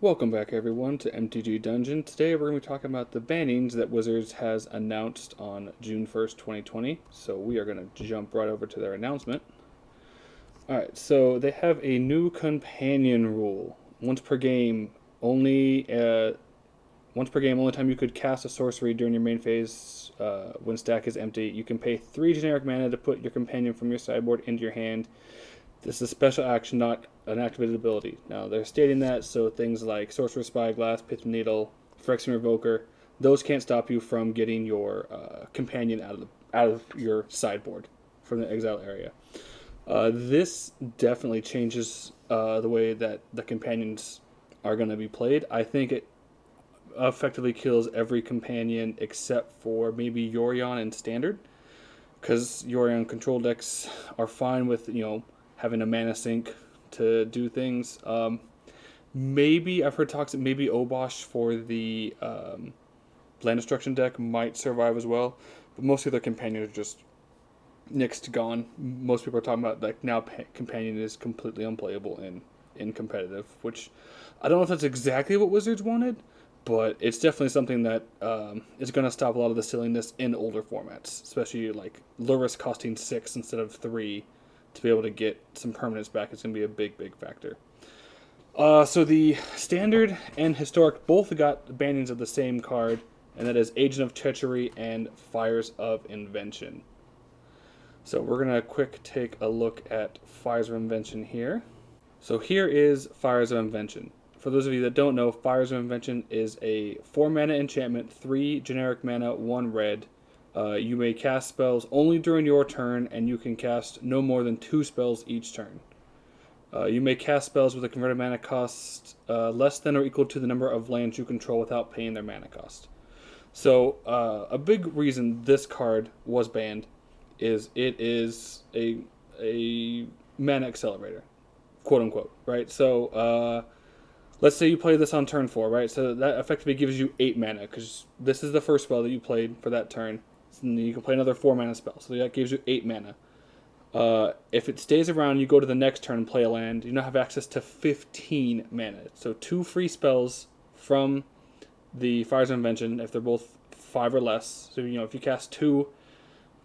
Welcome back everyone to MTG Dungeon. Today we're going to be talking about the bannings that Wizards has announced on June 1st, 2020. So we are going to jump right over to their announcement. Alright, so they have a new companion rule. Once per game, only time you could cast a sorcery during your main phase when stack is empty. You can pay 3 generic mana to put your companion from your sideboard into your hand. This is a special action, not an activated ability. Now, they're stating that, so things like Sorcerer's Spyglass, Pith Needle, Phyrexian Revoker, those can't stop you from getting your companion out of your sideboard from the exile area. This definitely changes the way that the companions are going to be played. I think it effectively kills every companion except for maybe Yorion in Standard, because Yorion control decks are fine with, having a mana sink to do things. Maybe I've heard talks that maybe Obosh for the land destruction deck might survive as well, but most of their companions are just nixed, gone. Most people are talking about like now companion is completely unplayable in competitive, which I don't know if that's exactly what Wizards wanted, but it's definitely something that is going to stop a lot of the silliness in older formats, especially like Lurrus costing 6 instead of 3 to be able to get some permanence back. It's going to be a big factor. So the Standard and Historic both got bannings of the same card, and that is Agent of Treachery and Fires of Invention. So we're going to quick take a look at Fires of Invention here. So here is Fires of Invention. For those of you that don't know, Fires of Invention is a 4 mana enchantment, 3 generic mana, 1 red. You may cast spells only during your turn, and you can cast no more than 2 spells each turn. You may cast spells with a converted mana cost less than or equal to the number of lands you control without paying their mana cost. So a big reason this card was banned is it is a mana accelerator, quote unquote, right? So let's say you play this on turn 4, right? So that effectively gives you 8 mana, because this is the first spell that you played for that turn. And then you can play another 4 mana spell, so that gives you 8 mana. If it stays around, you go to the next turn and play a land, you now have access to 15 mana. So 2 free spells from the Fires of Invention, if they're both 5 or less. So, if you cast 2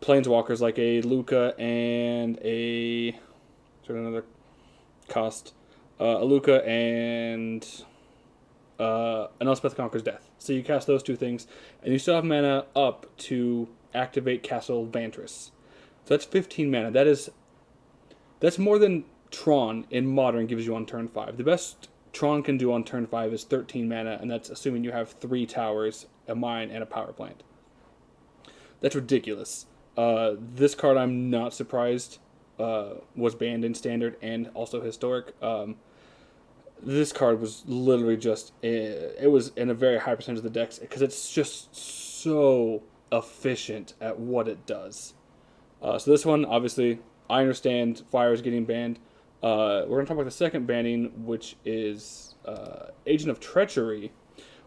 Planeswalkers, like a Luca and a... sort of another cost. A Luca and an Elspeth Conquers Death. So you cast those 2 things, and you still have mana up to activate Castle Vantress. So that's 15 mana. That's more than Tron in Modern gives you on turn 5. The best Tron can do on turn 5 is 13 mana, and that's assuming you have 3 towers, a mine, and a power plant. That's ridiculous. This card, I'm not surprised, was banned in Standard and also Historic. This card was literally just, it was in a very high percentage of the decks, because it's just so efficient at what it does. So this one, obviously, I understand Fire is getting banned. We're going to talk about the second banning, which is Agent of Treachery,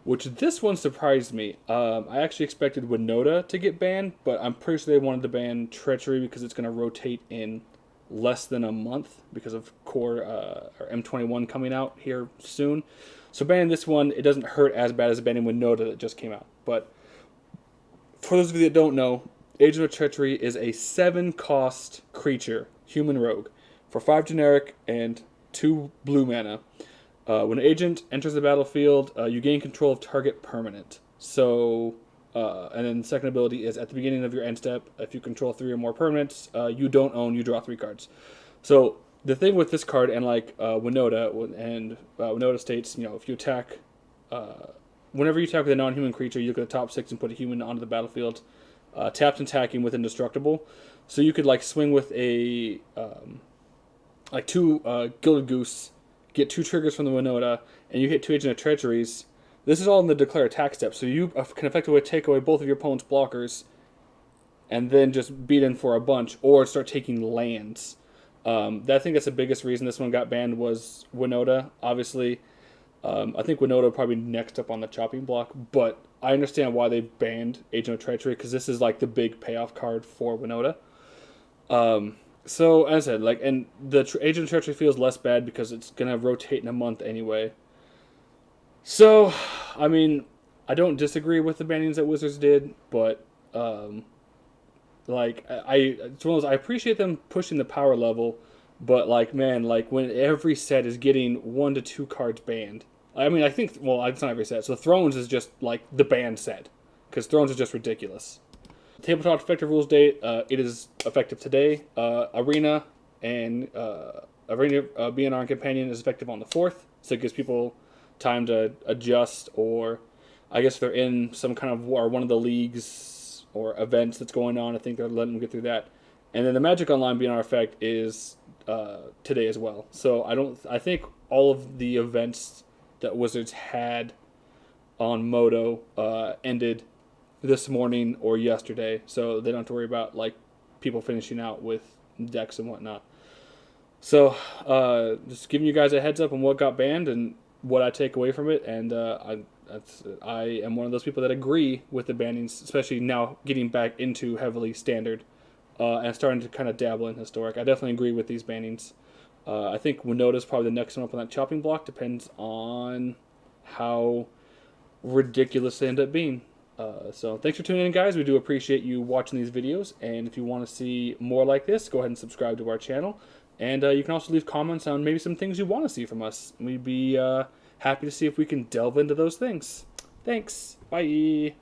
which this one surprised me. I actually expected Winota to get banned, but I'm pretty sure they wanted to ban Treachery because it's going to rotate in less than a month because of Core or M21 coming out here soon. So banning this one, it doesn't hurt as bad as banning Winota that just came out. But for those of you that don't know, Agent of Treachery is a 7-cost creature, human rogue, for 5 generic and 2 blue mana. When an agent enters the battlefield, you gain control of target permanent. So, and then the second ability is at the beginning of your end step, if you control 3 or more permanents, you don't own, you draw 3 cards. So the thing with this card, and like Winota, and Winota states, if you attack, whenever you attack with a non-human creature, you look at the top 6 and put a human onto the battlefield. Tapped and attacking with Indestructible. So you could like swing with a 2 Gilded Goose, get 2 triggers from the Winota, and you hit 2 Agent of Treacheries. This is all in the declare attack step, so you can effectively take away both of your opponent's blockers and then just beat in for a bunch, or start taking lands. I think that's the biggest reason this one got banned was Winota. Obviously, I think Winota probably next up on the chopping block, but I understand why they banned Agent of Treachery, because this is like the big payoff card for Winota. So as I said, and the Agent of Treachery feels less bad because it's gonna rotate in a month anyway. So, I mean, I don't disagree with the bannings that Wizards did, but like it's one of those, I appreciate them pushing the power level, but like man, like when every set is getting 1 to 2 cards banned. I mean, I think well, it's not every set. So Thrones is just like the banned set because Thrones is just ridiculous. Tabletop effective rules date. It is effective today. Arena and Arena BNR and Companion is effective on the 4th, so it gives people time to adjust, or I guess they're in some kind of war, one of the leagues or events that's going on. I think they're letting them get through that. And then the Magic Online BNR effect is today as well. So I think all of the events that Wizards had on Moto ended this morning or yesterday, so they don't have to worry about like people finishing out with decks and whatnot. So just giving you guys a heads up on what got banned and what I take away from it, and I am one of those people that agree with the bannings, especially now getting back into heavily standard and starting to kind of dabble in historic. I definitely agree with these bannings. I think Winota is probably the next one up on that chopping block. Depends on how ridiculous they end up being. So thanks for tuning in, guys. We do appreciate you watching these videos, and if you want to see more like this, go ahead and subscribe to our channel. And you can also leave comments on maybe some things you want to see from us. We'd be happy to see if we can delve into those things. Thanks. Bye.